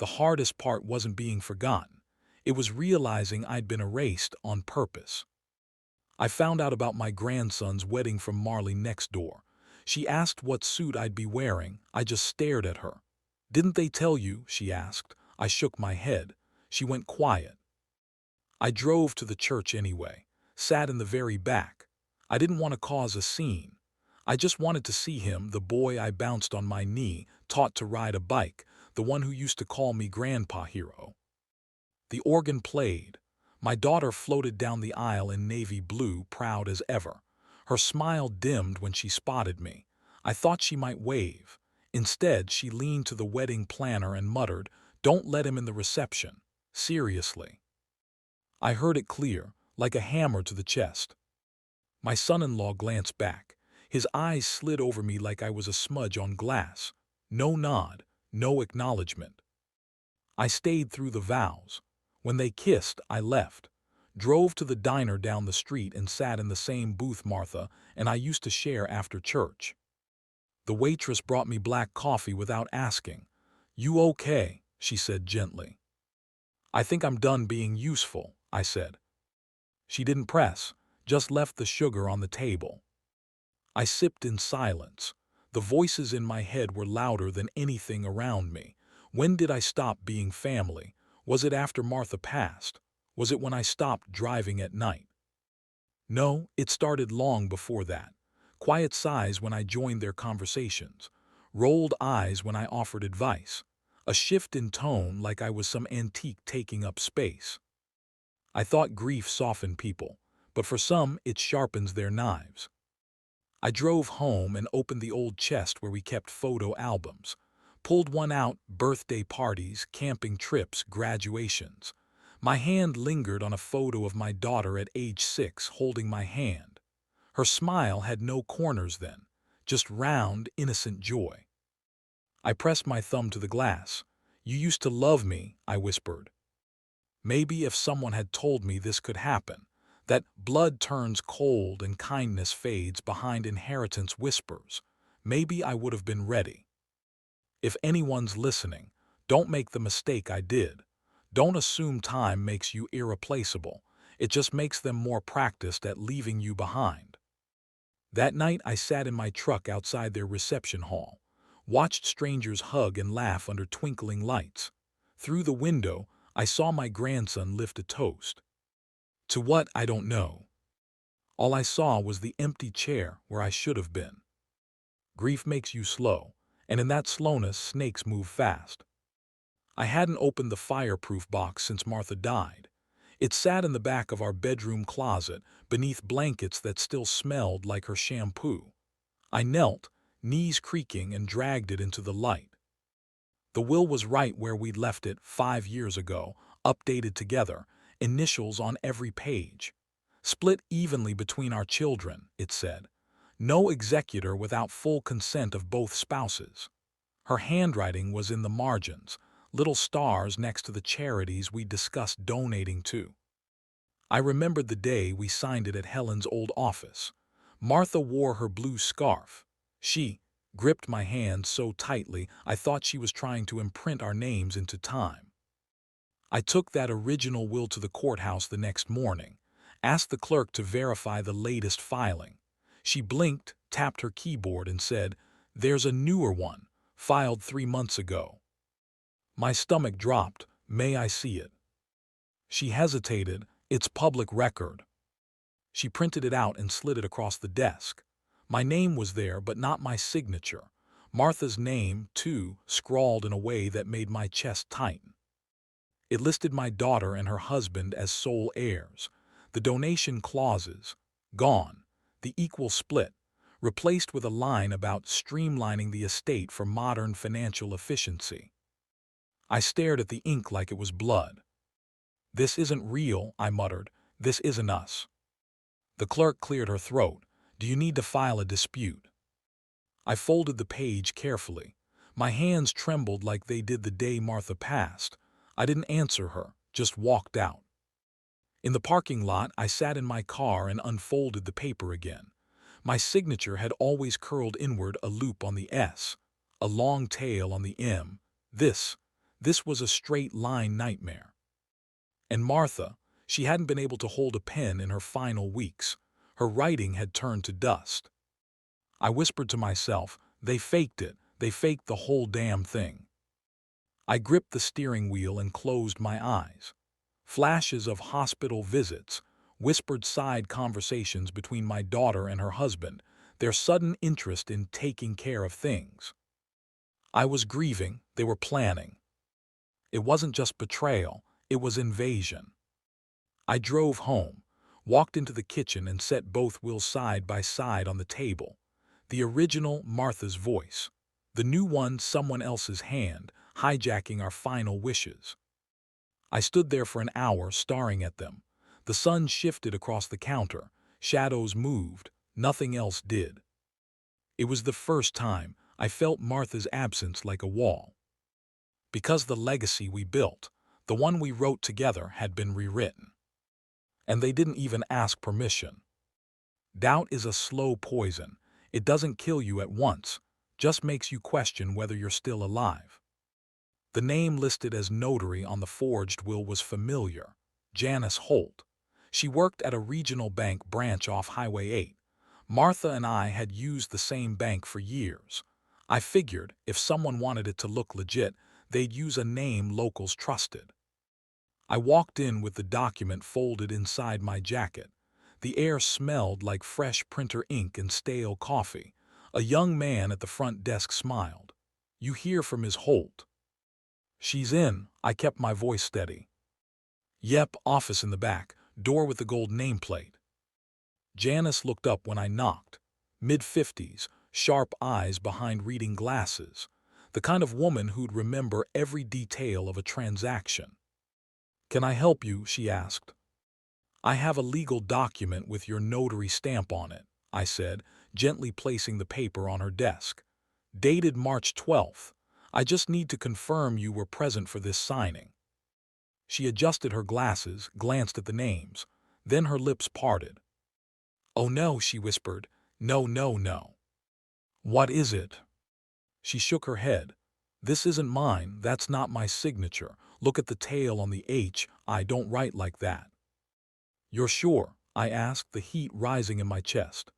The hardest part wasn't being forgotten. It was realizing I'd been erased on purpose. I found out about my grandson's wedding from Marley next door. She asked what suit I'd be wearing. I just stared at her. "Didn't they tell you?" she asked. I shook my head. She went quiet. I drove to the church anyway, sat in the very back. I didn't want to cause a scene. I just wanted to see him, the boy I bounced on my knee, taught to ride a bike, the one who used to call me Grandpa Hero. The organ played. My daughter floated down the aisle in navy blue, proud as ever. Her smile dimmed when she spotted me. I thought she might wave. Instead, she leaned to the wedding planner and muttered, "Don't let him in the reception." Seriously. I heard it clear, like a hammer to the chest. My son-in-law glanced back. His eyes slid over me like I was a smudge on glass. No nod, no acknowledgement. I stayed through the vows. When they kissed, I left. Drove to the diner down the street and sat in the same booth Martha and I used to share after church. The waitress brought me black coffee without asking. "You okay?" she said gently. "I think I'm done being useful," I said. She didn't press, just left the sugar on the table. I sipped in silence. The voices in my head were louder than anything around me. When did I stop being family? Was it after Martha passed? Was it when I stopped driving at night? No, it started long before that. Quiet sighs when I joined their conversations. Rolled eyes when I offered advice. A shift in tone like I was some antique taking up space. I thought grief softened people, but for some it sharpens their knives. I drove home and opened the old chest where we kept photo albums. Pulled one out, birthday parties, camping trips, graduations. My hand lingered on a photo of my daughter at age 6 holding my hand. Her smile had no corners then, just round, innocent joy. I pressed my thumb to the glass. "You used to love me," I whispered. Maybe if someone had told me this could happen, that blood turns cold and kindness fades behind inheritance whispers, maybe I would have been ready. If anyone's listening, don't make the mistake I did. Don't assume time makes you irreplaceable. It just makes them more practiced at leaving you behind. That night I sat in my truck outside their reception hall, watched strangers hug and laugh under twinkling lights. Through the window, I saw my grandson lift a toast. To what, I don't know. All I saw was the empty chair where I should have been. Grief makes you slow, and in that slowness snakes move fast. I hadn't opened the fireproof box since Martha died. It sat in the back of our bedroom closet, beneath blankets that still smelled like her shampoo. I knelt, knees creaking, and dragged it into the light. The will was right where we'd left it 5 years ago, updated together, initials on every page. Split evenly between our children, it said. No executor without full consent of both spouses. Her handwriting was in the margins, little stars next to the charities we discussed donating to. I remembered the day we signed it at Helen's old office. Martha wore her blue scarf. She gripped my hand so tightly I thought she was trying to imprint our names into time. I took that original will to the courthouse the next morning, asked the clerk to verify the latest filing. She blinked, tapped her keyboard, and said, "There's a newer one, filed 3 months ago." My stomach dropped. "May I see it?" She hesitated. "It's public record." She printed it out and slid it across the desk. My name was there, but not my signature. Martha's name, too, scrawled in a way that made my chest tighten. It listed my daughter and her husband as sole heirs. The donation clauses, gone. The equal split, replaced with a line about streamlining the estate for modern financial efficiency. I stared at the ink like it was blood. "This isn't real," I muttered. "This isn't us." The clerk cleared her throat. "Do you need to file a dispute?" I folded the page carefully. My hands trembled like they did the day Martha passed. I didn't answer her, just walked out. In the parking lot, I sat in my car and unfolded the paper again. My signature had always curled inward, a loop on the S, a long tail on the M. This was a straight-line nightmare. And Martha, she hadn't been able to hold a pen in her final weeks. Her writing had turned to dust. I whispered to myself, they faked it. They faked the whole damn thing. I gripped the steering wheel and closed my eyes. Flashes of hospital visits, whispered side conversations between my daughter and her husband, their sudden interest in taking care of things. I was grieving, they were planning. It wasn't just betrayal, it was invasion. I drove home, walked into the kitchen and set both wills side by side on the table. The original, Martha's voice. The new one, someone else's hand, hijacking our final wishes. I stood there for an hour staring at them. The sun shifted across the counter, shadows moved, nothing else did. It was the first time I felt Martha's absence like a wall. Because the legacy we built, the one we wrote together, had been rewritten. And they didn't even ask permission. Doubt is a slow poison. It doesn't kill you at once, just makes you question whether you're still alive. The name listed as notary on the forged will was familiar. Janice Holt. She worked at a regional bank branch off Highway 8. Martha and I had used the same bank for years. I figured if someone wanted it to look legit, they'd use a name locals trusted. I walked in with the document folded inside my jacket. The air smelled like fresh printer ink and stale coffee. A young man at the front desk smiled. "You hear from Ms. Holt?" "She's in." I kept my voice steady. "Yep, office in the back, door with the gold nameplate." Janice looked up when I knocked. Mid-50s, sharp eyes behind reading glasses. The kind of woman who'd remember every detail of a transaction. "Can I help you?" she asked. "I have a legal document with your notary stamp on it," I said, gently placing the paper on her desk. "Dated March 12th. I just need to confirm you were present for this signing." She adjusted her glasses, glanced at the names. Then her lips parted. "Oh no," she whispered. "No, no, no." "What is it?" She shook her head. "This isn't mine. That's not my signature. Look at the tail on the H. I don't write like that." "You're sure?" I asked, the heat rising in my chest.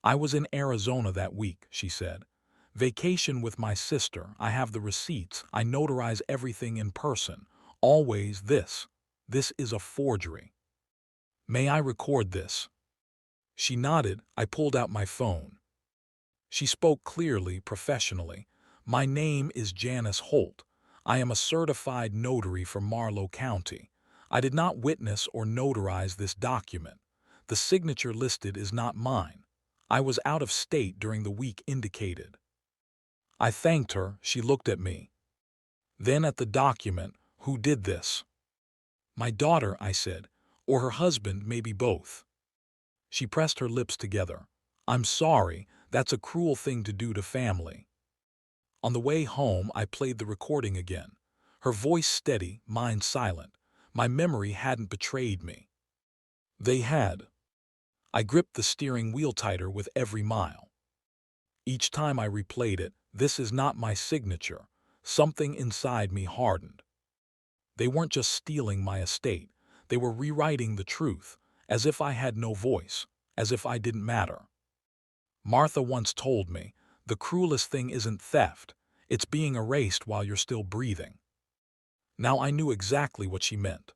"I was in Arizona that week," she said. "Vacation with my sister. I have the receipts. I notarize everything in person. Always this. This is a forgery. May I record this?" She nodded. I pulled out my phone. She spoke clearly, professionally. "My name is Janice Holt. I am a certified notary for Marlow County. I did not witness or notarize this document. The signature listed is not mine. I was out of state during the week indicated." I thanked her. She looked at me. Then at the document. "Who did this?" "My daughter," I said. "Or her husband, maybe both." She pressed her lips together. "I'm sorry. That's a cruel thing to do to family." On the way home, I played the recording again. Her voice steady, mine silent. My memory hadn't betrayed me. They had. I gripped the steering wheel tighter with every mile. Each time I replayed it, "This is not my signature." Something inside me hardened. They weren't just stealing my estate. They were rewriting the truth, as if I had no voice, as if I didn't matter. Martha once told me, "The cruelest thing isn't theft. It's being erased while you're still breathing." Now I knew exactly what she meant.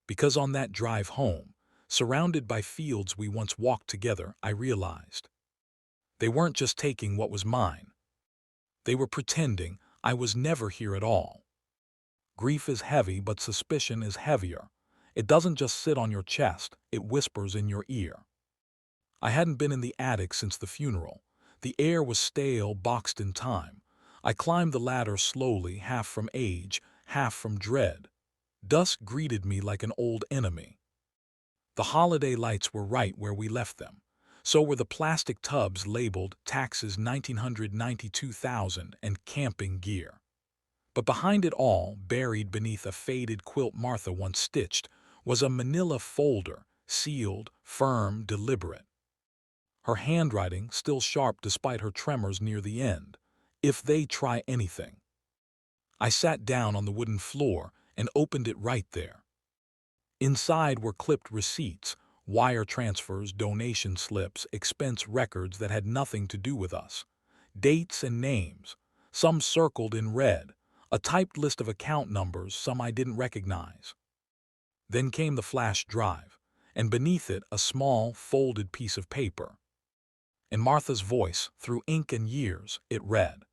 Because on that drive home, surrounded by fields we once walked together, I realized. They weren't just taking what was mine. They were pretending I was never here at all. Grief is heavy, but suspicion is heavier. It doesn't just sit on your chest, it whispers in your ear. I hadn't been in the attic since the funeral. The air was stale, boxed in time. I climbed the ladder slowly, half from age, half from dread. Dusk greeted me like an old enemy. The holiday lights were right where we left them. So were the plastic tubs labeled taxes 1992,000 and camping gear. But behind it all, buried beneath a faded quilt Martha once stitched, was a manila folder, sealed, firm, deliberate. Her handwriting still sharp despite her tremors near the end. "If they try anything." I sat down on the wooden floor and opened it right there. Inside were clipped receipts, wire transfers, donation slips, expense records that had nothing to do with us, dates and names, some circled in red, a typed list of account numbers, some I didn't recognize. Then came the flash drive, and beneath it a small, folded piece of paper. In Martha's voice, through ink and years, it read,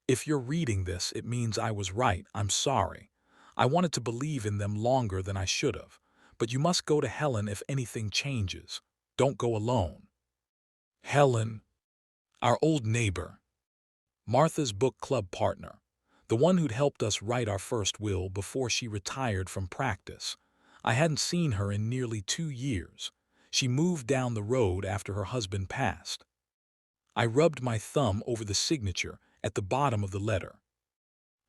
"If you're reading this, it means I was right. I'm sorry. I wanted to believe in them longer than I should have. But you must go to Helen if anything changes. Don't go alone." Helen, our old neighbor, Martha's book club partner, the one who'd helped us write our first will before she retired from practice. I hadn't seen her in nearly 2 years. She moved down the road after her husband passed. I rubbed my thumb over the signature at the bottom of the letter.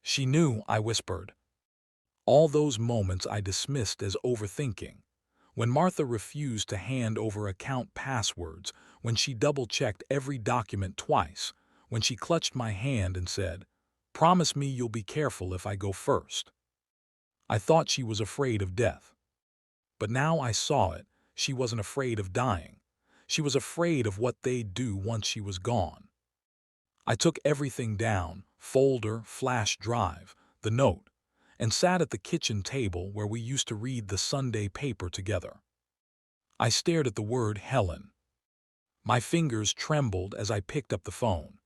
"She knew," I whispered. All those moments I dismissed as overthinking. When Martha refused to hand over account passwords, when she double-checked every document twice, when she clutched my hand and said, "Promise me you'll be careful if I go first." I thought she was afraid of death. But now I saw it. She wasn't afraid of dying. She was afraid of what they'd do once she was gone. I took everything down, folder, flash drive, the note, and sat at the kitchen table where we used to read the Sunday paper together. I stared at the word Helen. My fingers trembled as I picked up the phone.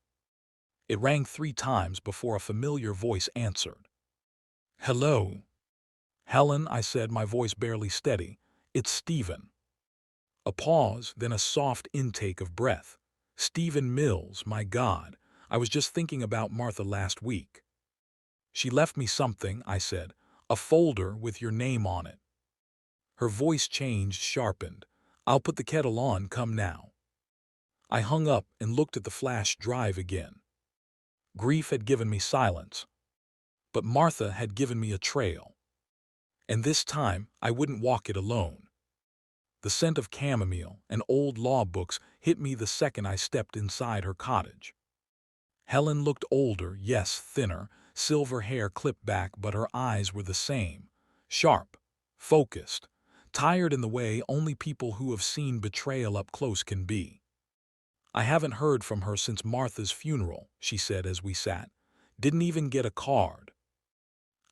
It rang 3 times before a familiar voice answered. "Hello." "Helen," I said, my voice barely steady. "It's Stephen." A pause, then a soft intake of breath. Stephen Mills, my God. I was just thinking about Martha last week. "She left me something," I said. "A folder with your name on it." Her voice changed, sharpened. "I'll put the kettle on, come now." I hung up and looked at the flash drive again. Grief had given me silence, but Martha had given me a trail. And this time I wouldn't walk it alone. The scent of chamomile and old law books hit me the second I stepped inside her cottage. Helen looked older, yes, thinner, silver hair clipped back, but her eyes were the same. Sharp, focused, tired in the way only people who have seen betrayal up close can be. "I haven't heard from her since Martha's funeral," she said as we sat. "Didn't even get a card."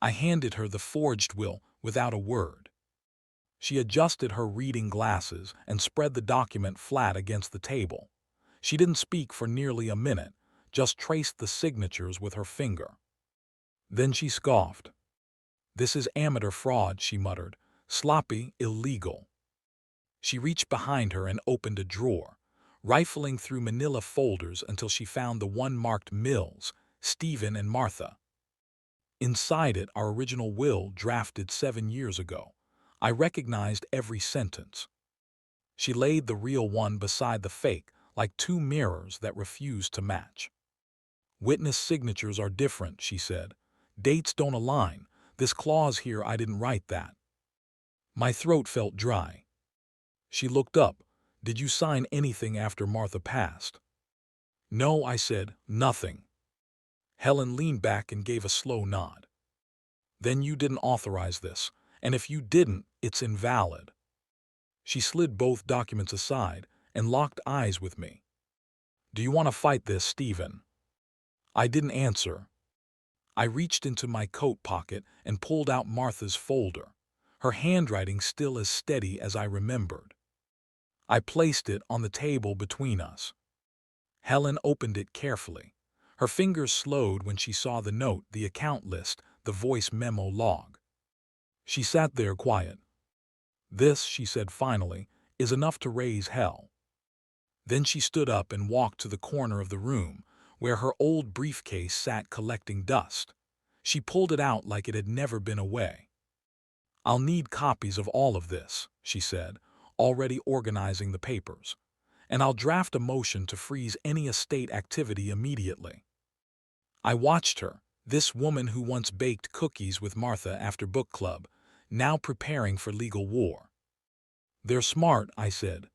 I handed her the forged will without a word. She adjusted her reading glasses and spread the document flat against the table. She didn't speak for nearly a minute, just traced the signatures with her finger. Then she scoffed. "This is amateur fraud," she muttered. "Sloppy, illegal." She reached behind her and opened a drawer, rifling through manila folders until she found the one marked Mills, Stephen and Martha. Inside it, our original will drafted 7 years ago. I recognized every sentence. She laid the real one beside the fake, like 2 mirrors that refused to match. "Witness signatures are different," she said. "Dates don't align. This clause here, I didn't write that." My throat felt dry. She looked up. "Did you sign anything after Martha passed?" "No," I said, "nothing." Helen leaned back and gave a slow nod. "Then you didn't authorize this, and if you didn't, it's invalid." She slid both documents aside and locked eyes with me. "Do you want to fight this, Stephen?" I didn't answer. I reached into my coat pocket and pulled out Martha's folder, her handwriting still as steady as I remembered. I placed it on the table between us. Helen opened it carefully. Her fingers slowed when she saw the note, the account list, the voice memo log. She sat there quiet. "This," she said finally, "is enough to raise hell." Then she stood up and walked to the corner of the room, where her old briefcase sat collecting dust. She pulled it out like it had never been away. "I'll need copies of all of this," she said, already organizing the papers. "And I'll draft a motion to freeze any estate activity immediately." I watched her, this woman who once baked cookies with Martha after book club, now preparing for legal war. "They're smart," I said.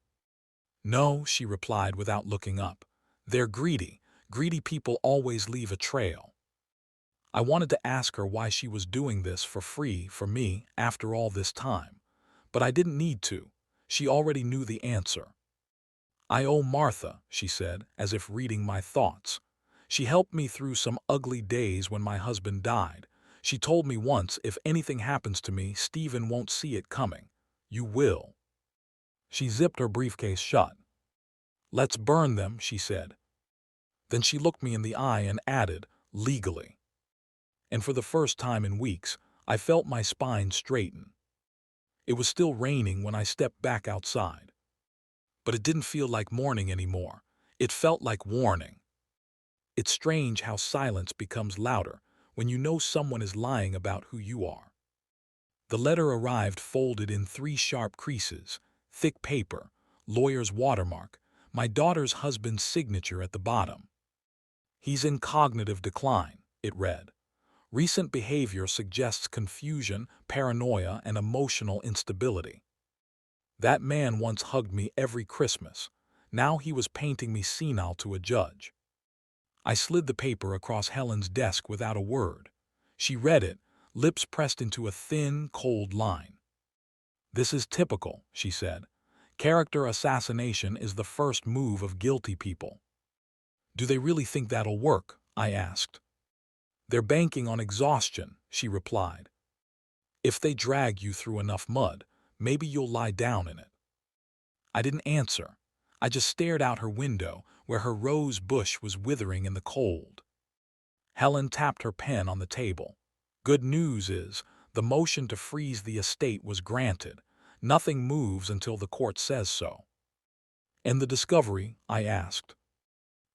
"No," she replied without looking up. "They're greedy. Greedy people always leave a trail." I wanted to ask her why she was doing this for free for me after all this time, but I didn't need to. She already knew the answer. "I owe Martha," she said, as if reading my thoughts. "She helped me through some ugly days when my husband died. She told me once, if anything happens to me, Stephen won't see it coming. You will." She zipped her briefcase shut. "Let's burn them," she said. Then she looked me in the eye and added, "Legally." And for the first time in weeks, I felt my spine straighten. It was still raining when I stepped back outside. But it didn't feel like morning anymore. It felt like warning. It's strange how silence becomes louder when you know someone is lying about who you are. The letter arrived folded in 3 sharp creases, thick paper, lawyer's watermark, my daughter's husband's signature at the bottom. "He's in cognitive decline," it read. "Recent behavior suggests confusion, paranoia, and emotional instability. That man once hugged me every Christmas. Now he was painting me senile to a judge." I slid the paper across Helen's desk without a word. She read it, lips pressed into a thin, cold line. "This is typical," she said. "Character assassination is the first move of guilty people." "Do they really think that'll work?" I asked. "They're banking on exhaustion," she replied. "If they drag you through enough mud, maybe you'll lie down in it." I didn't answer. I just stared out her window, where her rose bush was withering in the cold. Helen tapped her pen on the table. "Good news is, the motion to freeze the estate was granted. Nothing moves until the court says so." "And the discovery?" I asked.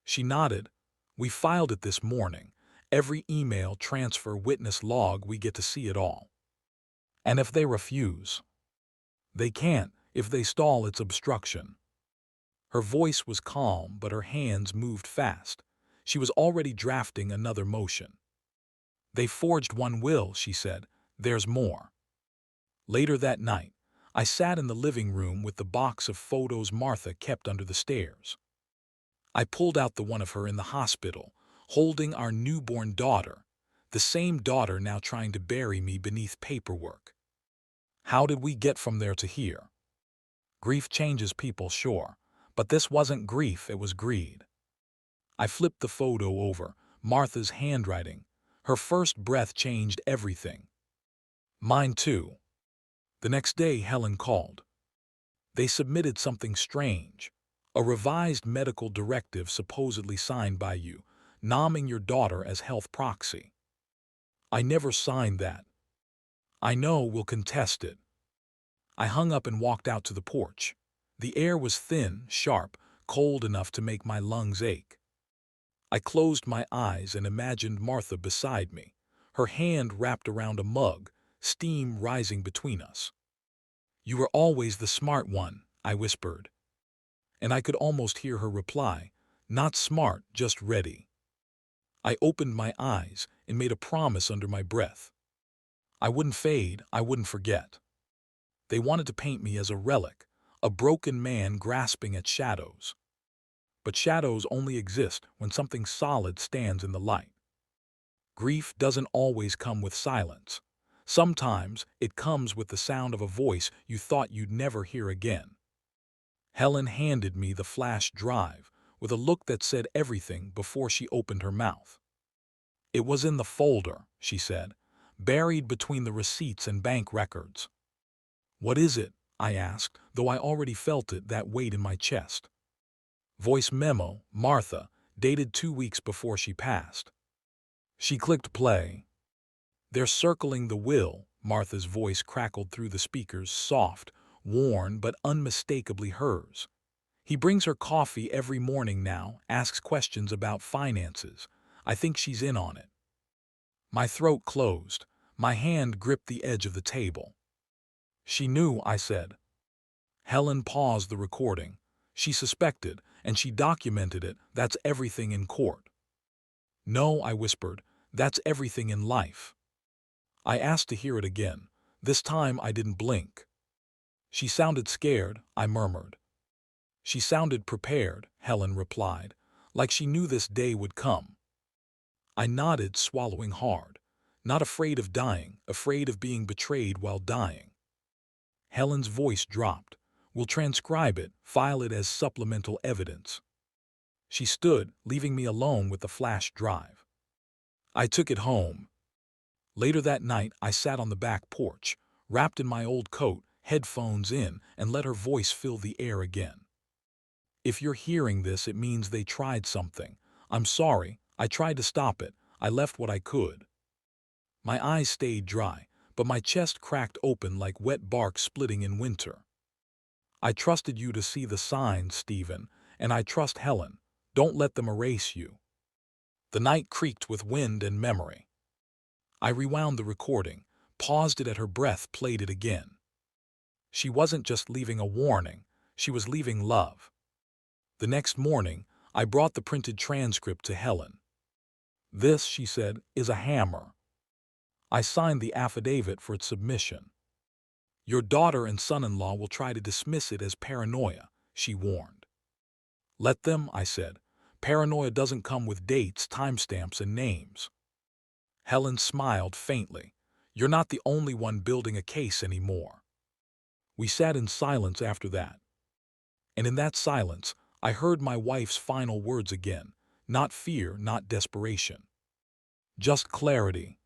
She nodded. "We filed it this morning. Every email, transfer, witness log, we get to see it all." "And if they refuse?" "They can't. If they stall, it's obstruction." Her voice was calm, but her hands moved fast. She was already drafting another motion. "They forged one will," she said. "There's more." Later that night, I sat in the living room with the box of photos Martha kept under the stairs. I pulled out the one of her in the hospital, holding our newborn daughter, the same daughter now trying to bury me beneath paperwork. How did we get from there to here? Grief changes people, sure, but this wasn't grief, it was greed. I flipped the photo over, Martha's handwriting. Her first breath changed everything. Mine too. The next day, Helen called. They submitted something strange. A revised medical directive supposedly signed by you, nomming your daughter as health proxy. "I never signed that." "I know, we'll contest it." I hung up and walked out to the porch. The air was thin, sharp, cold enough to make my lungs ache. I closed my eyes and imagined Martha beside me, her hand wrapped around a mug, steam rising between us. "You were always the smart one," I whispered. And I could almost hear her reply, "Not smart, just ready." I opened my eyes and made a promise under my breath. I wouldn't fade, I wouldn't forget. They wanted to paint me as a relic, a broken man grasping at shadows. But shadows only exist when something solid stands in the light. Grief doesn't always come with silence. Sometimes it comes with the sound of a voice you thought you'd never hear again. Helen handed me the flash drive with a look that said everything before she opened her mouth. "It was in the folder," she said, "buried between the receipts and bank records." "What is it?" I asked, though I already felt it, that weight in my chest. "Voice memo, Martha, dated 2 weeks before she passed." She clicked play. "They're circling the will," Martha's voice crackled through the speakers, soft, worn, but unmistakably hers. "He brings her coffee every morning now, asks questions about finances. I think she's in on it." My throat closed. My hand gripped the edge of the table. "She knew," I said. Helen paused the recording. "She suspected, and she documented it. That's everything in court." "No," I whispered, "that's everything in life." I asked to hear it again. This time I didn't blink. "She sounded scared," I murmured. "She sounded prepared," Helen replied, "like she knew this day would come." I nodded, swallowing hard. Not afraid of dying, afraid of being betrayed while dying. Helen's voice dropped. We'll transcribe it, file it as supplemental evidence. She stood, leaving me alone with the flash drive. I took it home. Later that night, I sat on the back porch, wrapped in my old coat, headphones in, and let her voice fill the air again. If you're hearing this, it means they tried something. I'm sorry. I tried to stop it. I left what I could. My eyes stayed dry, but my chest cracked open like wet bark splitting in winter. I trusted you to see the signs, Stephen, and I trust Helen. Don't let them erase you. The night creaked with wind and memory. I rewound the recording, paused it at her breath, played it again. She wasn't just leaving a warning, she was leaving love. The next morning, I brought the printed transcript to Helen. This, she said, is a hammer. I signed the affidavit for its submission. Your daughter and son-in-law will try to dismiss it as paranoia, she warned. Let them, I said. Paranoia doesn't come with dates, timestamps, and names. Helen smiled faintly. You're not the only one building a case anymore. We sat in silence after that. And in that silence, I heard my wife's final words again. Not fear, not desperation. Just clarity.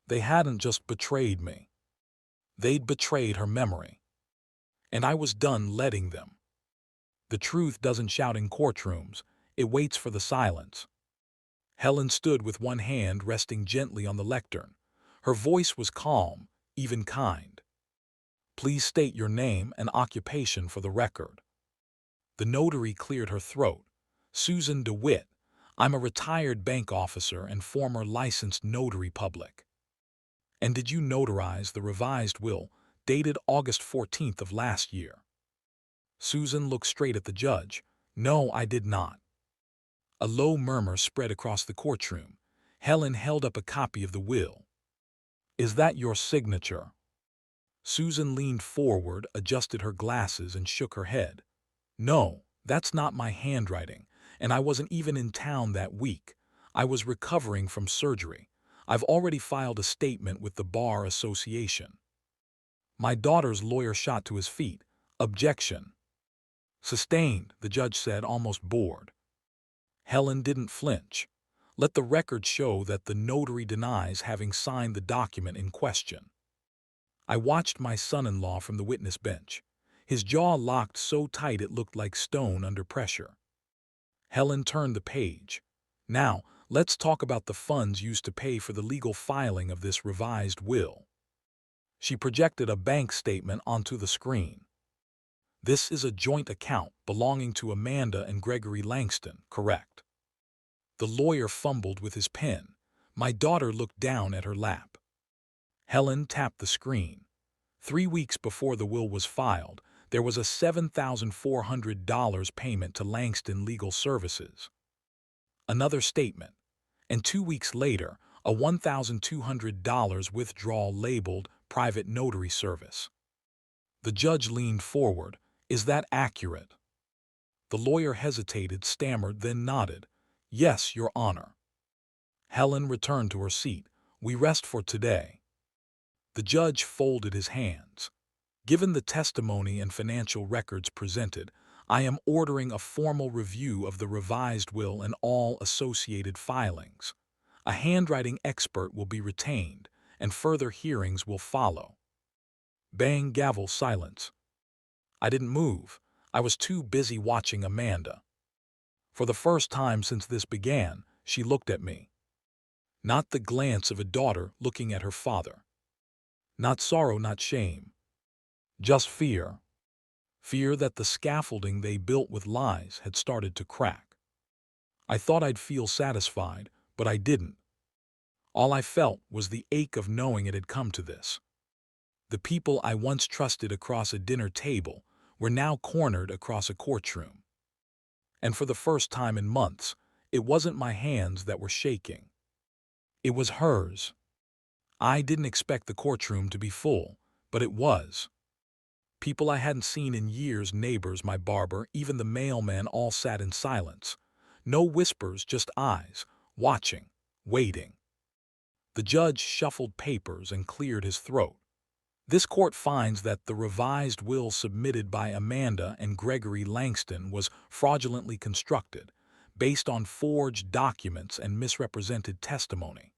They hadn't just betrayed me. They'd betrayed her memory. And I was done letting them. The truth doesn't shout in courtrooms. It waits for the silence. Helen stood with one hand resting gently on the lectern. Her voice was calm, even kind. Please state your name and occupation for the record. The notary cleared her throat. Susan DeWitt. I'm a retired bank officer and former licensed notary public. And did you notarize the revised will, dated August 14th of last year? Susan looked straight at the judge. No, I did not. A low murmur spread across the courtroom. Helen held up a copy of the will. Is that your signature? Susan leaned forward, adjusted her glasses, and shook her head. No, that's not my handwriting, and I wasn't even in town that week. I was recovering from surgery. I've already filed a statement with the Bar Association. My daughter's lawyer shot to his feet. Objection. Sustained, the judge said, almost bored. Helen didn't flinch. Let the record show that the notary denies having signed the document in question. I watched my son-in-law from the witness bench. His jaw locked so tight it looked like stone under pressure. Helen turned the page. Now, let's talk about the funds used to pay for the legal filing of this revised will. She projected a bank statement onto the screen. This is a joint account belonging to Amanda and Gregory Langston, correct? The lawyer fumbled with his pen. My daughter looked down at her lap. Helen tapped the screen. 3 weeks before the will was filed, there was a $7,400 payment to Langston Legal Services. Another statement. And 2 weeks later, a $1,200 withdrawal labeled Private Notary Service. The judge leaned forward. Is that accurate? The lawyer hesitated, stammered, then nodded. Yes, Your Honor. Helen returned to her seat. We rest for today. The judge folded his hands. Given the testimony and financial records presented, I am ordering a formal review of the revised will and all associated filings. A handwriting expert will be retained, and further hearings will follow. Bang, gavel, silence. I didn't move. I was too busy watching Amanda. For the first time since this began, she looked at me. Not the glance of a daughter looking at her father. Not sorrow, not shame. Just fear. Fear that the scaffolding they built with lies had started to crack. I thought I'd feel satisfied, but I didn't. All I felt was the ache of knowing it had come to this. The people I once trusted across a dinner table were now cornered across a courtroom. And for the first time in months, it wasn't my hands that were shaking. It was hers. I didn't expect the courtroom to be full, but it was. People I hadn't seen in years, neighbors, my barber, even the mailman, all sat in silence. No whispers, just eyes, watching, waiting. The judge shuffled papers and cleared his throat. This court finds that the revised will submitted by Amanda and Gregory Langston was fraudulently constructed, based on forged documents and misrepresented testimony.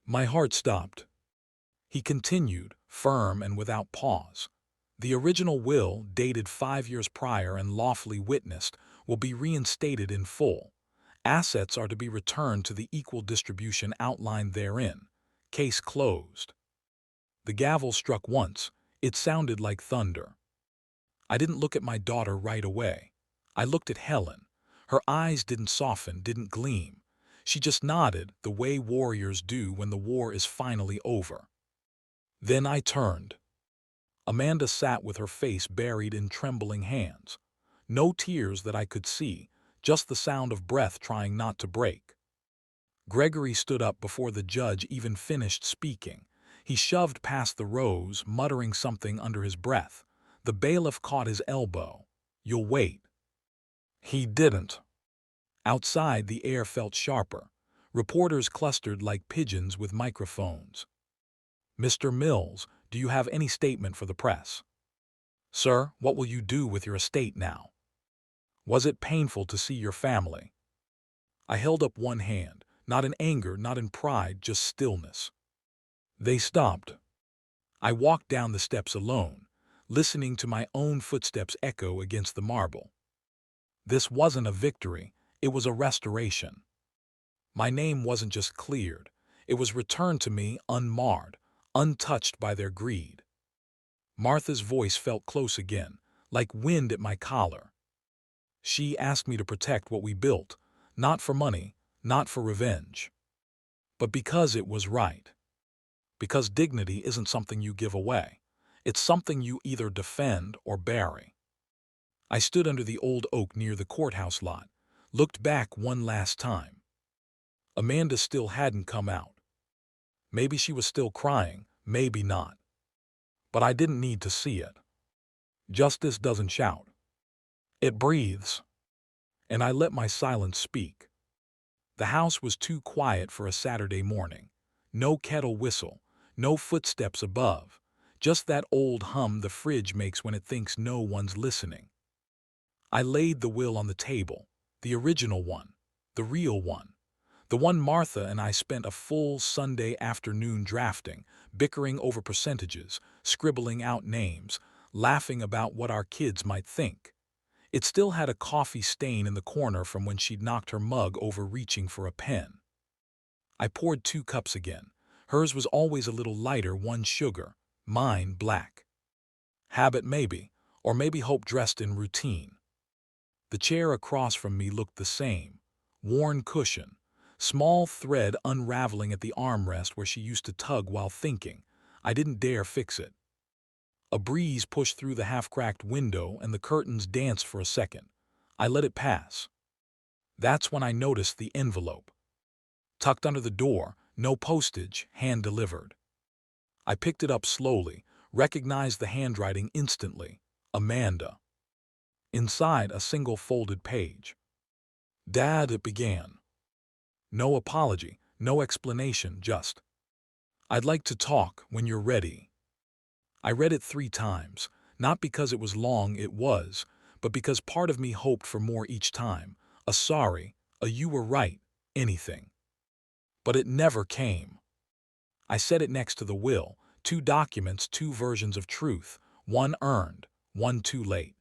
My heart stopped. He continued, firm and without pause. The original will, dated 5 years prior and lawfully witnessed, will be reinstated in full. Assets are to be returned to the equal distribution outlined therein. Case closed. The gavel struck once. It sounded like thunder. I didn't look at my daughter right away. I looked at Helen. Her eyes didn't soften, didn't gleam. She just nodded, the way warriors do when the war is finally over. Then I turned. Amanda sat with her face buried in trembling hands. No tears that I could see, just the sound of breath trying not to break. Gregory stood up before the judge even finished speaking. He shoved past the rows, muttering something under his breath. The bailiff caught his elbow. "You'll wait." He didn't. Outside, the air felt sharper. Reporters clustered like pigeons with microphones. "Mr. Mills, do you have any statement for the press?" "Sir, what will you do with your estate now?" "Was it painful to see your family?" I held up one hand, not in anger, not in pride, just stillness. They stopped. I walked down the steps alone, listening to my own footsteps echo against the marble. This wasn't a victory, it was a restoration. My name wasn't just cleared, it was returned to me unmarred, untouched by their greed. Martha's voice felt close again, like wind at my collar. She asked me to protect what we built, not for money, not for revenge, but because it was right. Because dignity isn't something you give away. It's something you either defend or bury. I stood under the old oak near the courthouse lot, looked back one last time. Amanda still hadn't come out. Maybe she was still crying, maybe not. But I didn't need to see it. Justice doesn't shout. It breathes. And I let my silence speak. The house was too quiet for a Saturday morning. No kettle whistle, no footsteps above, just that old hum the fridge makes when it thinks no one's listening. I laid the will on the table, the original one, the real one, the one Martha and I spent a full Sunday afternoon drafting, bickering over percentages, scribbling out names, laughing about what our kids might think. It still had a coffee stain in the corner from when she'd knocked her mug over reaching for a pen. I poured 2 cups again. Hers was always a little lighter, 1 sugar, mine black. Habit maybe, or maybe hope dressed in routine. The chair across from me looked the same. Worn cushion, small thread unraveling at the armrest where she used to tug while thinking. I didn't dare fix it. A breeze pushed through the half-cracked window and the curtains danced for a second. I let it pass. That's when I noticed the envelope. Tucked under the door, no postage, hand-delivered. I picked it up slowly, recognized the handwriting instantly. Amanda. Inside, a single folded page. "Dad," it began. No apology, no explanation, just, "I'd like to talk when you're ready." I read it 3 times, not because it was long, it was, but because part of me hoped for more each time. A sorry, a "you were right," anything. But it never came. I set it next to the will, 2 documents, 2 versions of truth, one earned, one too late.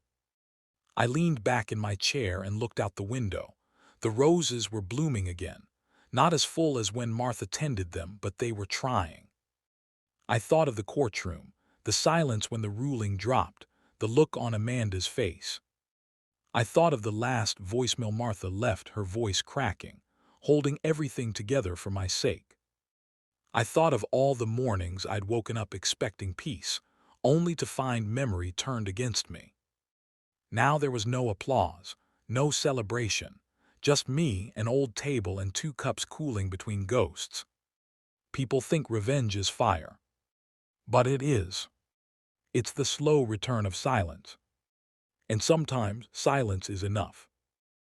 I leaned back in my chair and looked out the window. The roses were blooming again, not as full as when Martha tended them, but they were trying. I thought of the courtroom, the silence when the ruling dropped, the look on Amanda's face. I thought of the last voicemail Martha left, her voice cracking, holding everything together for my sake. I thought of all the mornings I'd woken up expecting peace, only to find memory turned against me. Now there was no applause, no celebration, just me, an old table, and 2 cups cooling between ghosts. People think revenge is fire. But it is. It's the slow return of silence. And sometimes silence is enough.